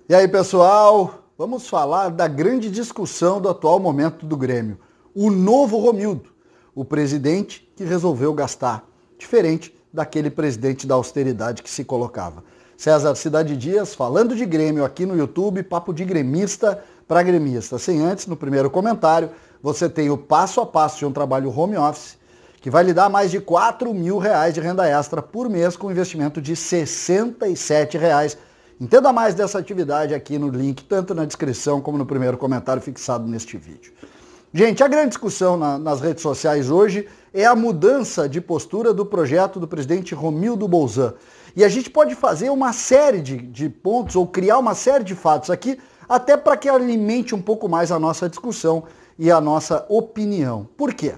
E aí, pessoal, vamos falar da grande discussão do atual momento do Grêmio. O novo Romildo, o presidente que resolveu gastar, diferente daquele presidente da austeridade que se colocava. César Cidade Dias falando de Grêmio aqui no YouTube, papo de gremista para gremista. Sem antes, no primeiro comentário, você tem o passo a passo de um trabalho home office que vai lhe dar mais de R$4.000 de renda extra por mês com investimento de R$67. Entenda mais dessa atividade aqui no link, tanto na descrição como no primeiro comentário fixado neste vídeo. Gente, a grande discussão nas redes sociais hoje é a mudança de postura do projeto do presidente Romildo Bolzan. E a gente pode fazer uma série de pontos ou criar uma série de fatos aqui, até para que alimente um pouco mais a nossa discussão e a nossa opinião. Por quê?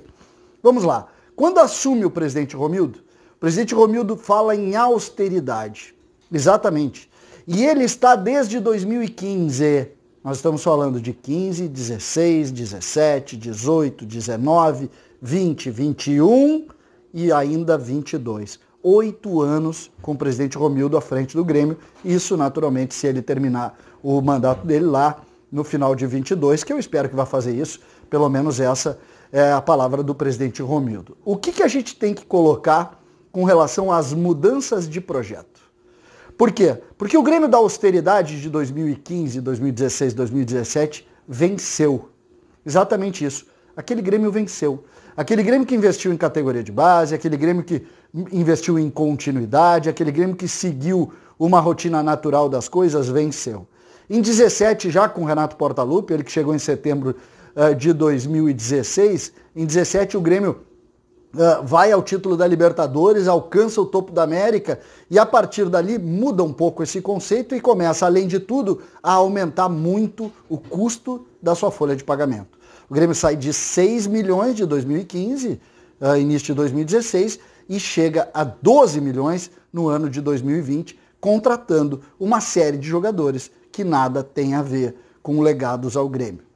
Vamos lá. Quando assume o presidente Romildo fala em austeridade. Exatamente. E ele está desde 2015, nós estamos falando de 15, 16, 17, 18, 19, 20, 21 e ainda 22. 8 anos com o presidente Romildo à frente do Grêmio, isso naturalmente se ele terminar o mandato dele lá no final de 22, que eu espero que vá fazer isso, pelo menos essa é a palavra do presidente Romildo. O que a gente tem que colocar com relação às mudanças de projeto? Por quê? Porque o Grêmio da austeridade de 2015, 2016, 2017 venceu. Exatamente isso. Aquele Grêmio venceu. Aquele Grêmio que investiu em categoria de base, aquele Grêmio que investiu em continuidade, aquele Grêmio que seguiu uma rotina natural das coisas, venceu. Em 17, já com o Renato Portaluppi, ele que chegou em setembro de 2016, em 17 o Grêmio vai ao título da Libertadores, alcança o topo da América e a partir dali muda um pouco esse conceito e começa, além de tudo, a aumentar muito o custo da sua folha de pagamento. O Grêmio sai de 6 milhões de 2015, início de 2016, e chega a 12 milhões no ano de 2020, contratando uma série de jogadores que nada tem a ver com legados ao Grêmio.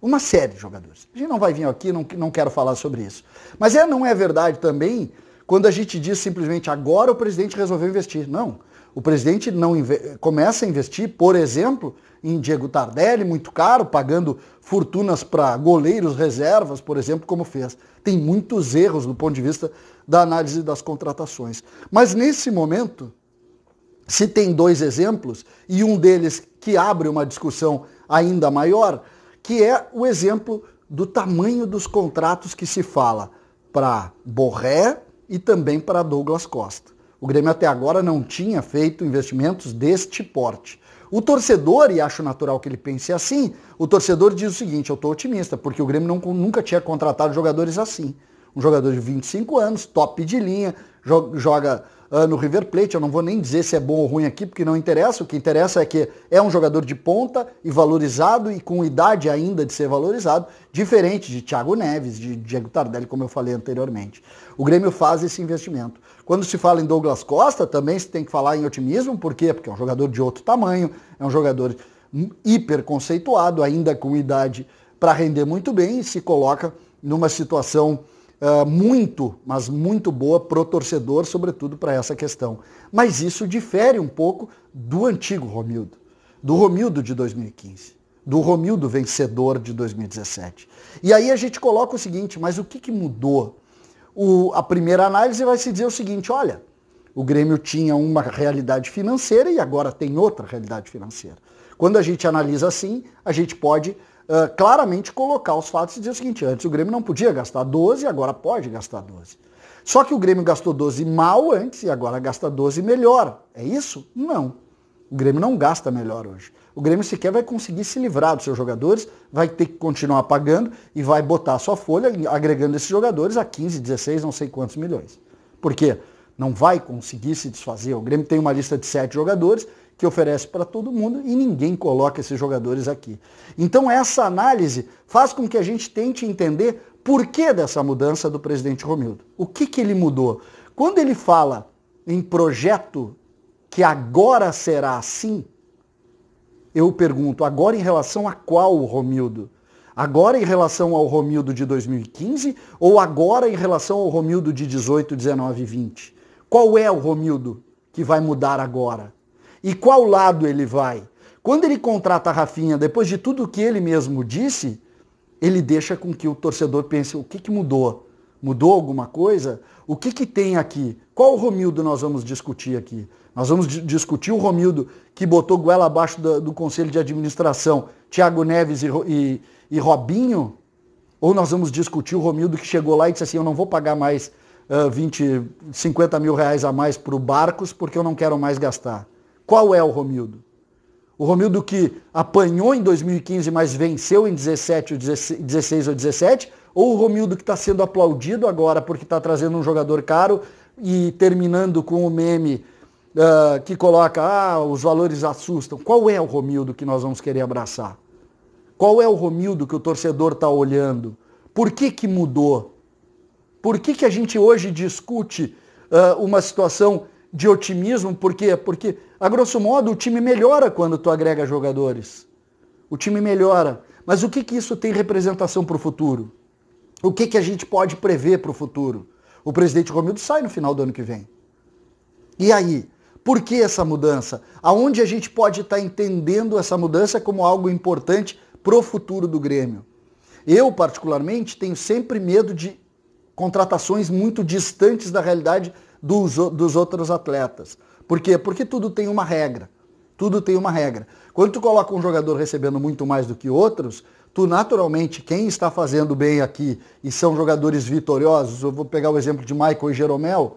Uma série de jogadores. A gente não vai vir aqui, não quero falar sobre isso. Mas não é verdade também quando a gente diz simplesmente agora o presidente resolveu investir. Não. O presidente começa a investir, por exemplo, em Diego Tardelli, muito caro, pagando fortunas para goleiros reservas, por exemplo, como fez. Tem muitos erros do ponto de vista da análise das contratações. Mas nesse momento, se tem dois exemplos, e um deles que abre uma discussão ainda maior, que é o exemplo do tamanho dos contratos que se fala para Borré e também para Douglas Costa. O Grêmio até agora não tinha feito investimentos deste porte. O torcedor, e acho natural que ele pense assim, o torcedor diz o seguinte, eu estou otimista, porque o Grêmio nunca tinha contratado jogadores assim. Um jogador de 25 anos, top de linha, joga no River Plate, eu não vou nem dizer se é bom ou ruim aqui, porque não interessa, o que interessa é que é um jogador de ponta e valorizado e com idade ainda de ser valorizado, diferente de Thiago Neves, de Diego Tardelli, como eu falei anteriormente. O Grêmio faz esse investimento. Quando se fala em Douglas Costa, também se tem que falar em otimismo, por quê? Porque é um jogador de outro tamanho, é um jogador hiper conceituado, ainda com idade para render muito bem e se coloca numa situação mas muito boa pro torcedor, sobretudo para essa questão. Mas isso difere um pouco do antigo Romildo, do Romildo de 2015, do Romildo vencedor de 2017. E aí a gente coloca o seguinte, mas o que mudou? A primeira análise vai se dizer o seguinte, olha, o Grêmio tinha uma realidade financeira e agora tem outra realidade financeira. Quando a gente analisa assim, a gente pode claramente colocar os fatos e dizer o seguinte, antes o Grêmio não podia gastar 12, agora pode gastar 12. Só que o Grêmio gastou 12 mal antes e agora gasta 12 melhor. É isso? Não. O Grêmio não gasta melhor hoje. O Grêmio sequer vai conseguir se livrar dos seus jogadores, vai ter que continuar pagando e vai botar a sua folha, agregando esses jogadores a 15, 16, não sei quantos milhões. Por quê? Não vai conseguir se desfazer. O Grêmio tem uma lista de 7 jogadores que oferece para todo mundo e ninguém coloca esses jogadores aqui. Então essa análise faz com que a gente tente entender por que dessa mudança do presidente Romildo. O que ele mudou? Quando ele fala em projeto que agora será assim, eu pergunto, agora em relação a qual Romildo? Agora em relação ao Romildo de 2015 ou agora em relação ao Romildo de 18, 19 e 20? Qual é o Romildo que vai mudar agora? E qual lado ele vai? Quando ele contrata a Rafinha, depois de tudo que ele mesmo disse, ele deixa com que o torcedor pense, o que mudou? Mudou alguma coisa? O que tem aqui? Qual Romildo nós vamos discutir aqui? Nós vamos discutir o Romildo que botou goela abaixo do Conselho de Administração, Thiago Neves e Robinho? Ou nós vamos discutir o Romildo que chegou lá e disse assim, eu não vou pagar mais 50 mil reais a mais para o Barcos porque eu não quero mais gastar. Qual é o Romildo? O Romildo que apanhou em 2015, mas venceu em 16 ou 17? Ou o Romildo que está sendo aplaudido agora porque está trazendo um jogador caro e terminando com o meme que coloca, os valores assustam. Qual é o Romildo que nós vamos querer abraçar? Qual é o Romildo que o torcedor está olhando? Por que mudou? Por que a gente hoje discute uma situação de otimismo? Por quê? Porque, a grosso modo, o time melhora quando tu agrega jogadores. O time melhora. Mas o que isso tem representação para o futuro? O que a gente pode prever para o futuro? O presidente Romildo sai no final do ano que vem. E aí? Por que essa mudança? Aonde a gente pode estar entendendo essa mudança como algo importante para o futuro do Grêmio? Eu, particularmente, tenho sempre medo de contratações muito distantes da realidade dos outros atletas. Por quê? Porque tudo tem uma regra. Tudo tem uma regra. Quando tu coloca um jogador recebendo muito mais do que outros, tu naturalmente, quem está fazendo bem aqui e são jogadores vitoriosos, eu vou pegar o exemplo de Michael e Jeromel,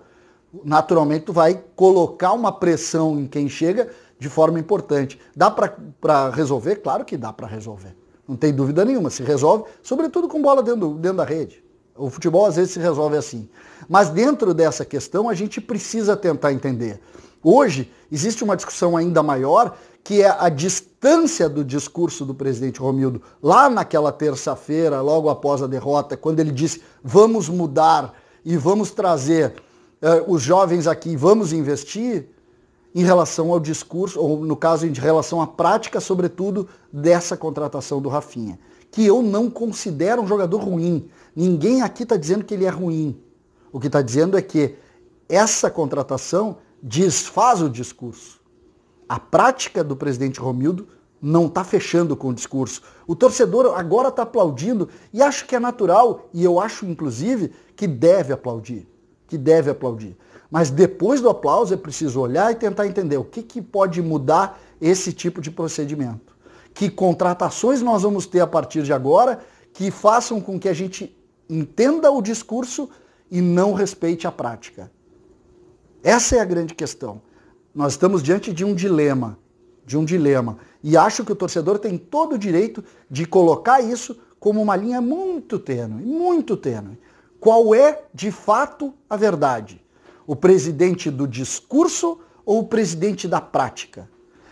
naturalmente tu vai colocar uma pressão em quem chega de forma importante. Dá para resolver? Claro que dá para resolver. Não tem dúvida nenhuma. Se resolve, sobretudo com bola dentro da rede. O futebol às vezes se resolve assim. Mas dentro dessa questão a gente precisa tentar entender. Hoje existe uma discussão ainda maior, que é a distância do discurso do presidente Romildo lá naquela terça-feira, logo após a derrota, quando ele disse vamos mudar e vamos trazer os jovens aqui, vamos investir, em relação ao discurso, ou no caso em relação à prática, sobretudo, dessa contratação do Rafinha, que eu não considero um jogador ruim. Ninguém aqui está dizendo que ele é ruim. O que está dizendo é que essa contratação desfaz o discurso. A prática do presidente Romildo não está fechando com o discurso. O torcedor agora está aplaudindo e acho que é natural, e eu acho, inclusive, que deve aplaudir. Mas depois do aplauso é preciso olhar e tentar entender o que pode mudar esse tipo de procedimento. Que contratações nós vamos ter a partir de agora que façam com que a gente entenda o discurso e não respeite a prática. Essa é a grande questão. Nós estamos diante de um dilema. E acho que o torcedor tem todo o direito de colocar isso como uma linha muito tênue, muito tênue. Qual é, de fato, a verdade? O presidente do discurso ou o presidente da prática?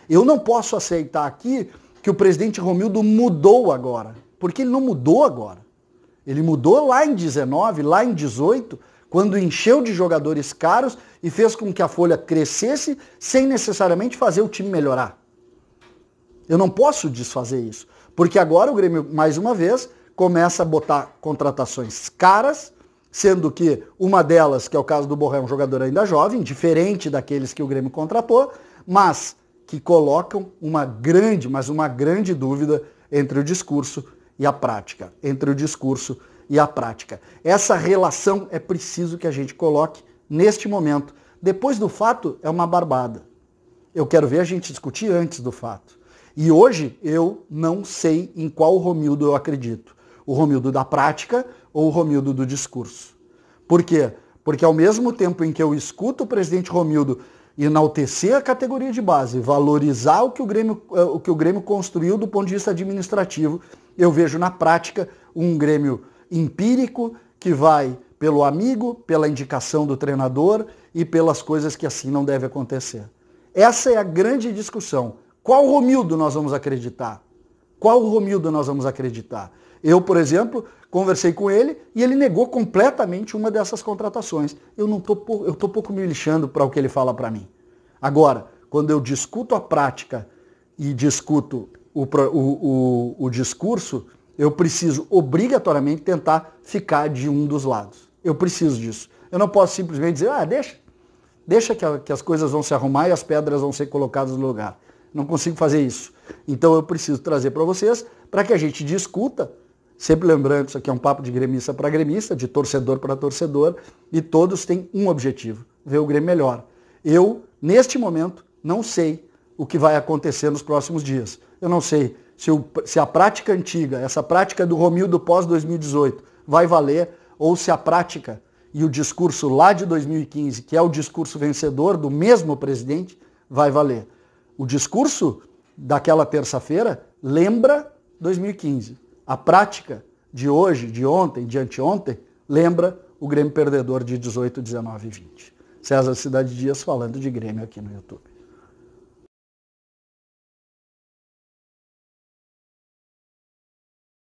Eu não posso aceitar aqui que o presidente Romildo mudou agora, porque ele não mudou agora. Ele mudou lá em 19, lá em 18, quando encheu de jogadores caros e fez com que a folha crescesse sem necessariamente fazer o time melhorar. Eu não posso desfazer isso, porque agora o Grêmio, mais uma vez, começa a botar contratações caras, sendo que uma delas, que é o caso do Borré, é um jogador ainda jovem, diferente daqueles que o Grêmio contratou, mas que colocam uma grande dúvida entre o discurso e a prática. Essa relação é preciso que a gente coloque neste momento. Depois do fato, é uma barbada. Eu quero ver a gente discutir antes do fato. E hoje eu não sei em qual Romildo eu acredito. O Romildo da prática ou o Romildo do discurso. Por quê? Porque ao mesmo tempo em que eu escuto o presidente Romildo enaltecer a categoria de base, valorizar o que o Grêmio construiu do ponto de vista administrativo, eu vejo na prática um Grêmio empírico que vai pelo amigo, pela indicação do treinador e pelas coisas que assim não deve acontecer. Essa é a grande discussão. Qual Romildo nós vamos acreditar? Eu, por exemplo, conversei com ele e ele negou completamente uma dessas contratações. Eu estou pouco me lixando para o que ele fala para mim. Agora, quando eu discuto a prática e discuto o discurso, eu preciso obrigatoriamente tentar ficar de um dos lados. Eu preciso disso. Eu não posso simplesmente dizer, deixa que as coisas vão se arrumar e as pedras vão ser colocadas no lugar. não consigo fazer isso. Então eu preciso trazer para vocês, para que a gente discuta, sempre lembrando, isso aqui é um papo de gremista para gremista, de torcedor para torcedor, e todos têm um objetivo, ver o Grêmio melhor. Eu, neste momento, não sei o que vai acontecer nos próximos dias. Eu não sei se a prática antiga, essa prática do Romildo pós-2018, vai valer, ou se a prática e o discurso lá de 2015, que é o discurso vencedor do mesmo presidente, vai valer. O discurso daquela terça-feira lembra 2015. A prática de hoje, de ontem, de anteontem, lembra o Grêmio perdedor de 18, 19 e 20. César Cidade Dias falando de Grêmio aqui no YouTube.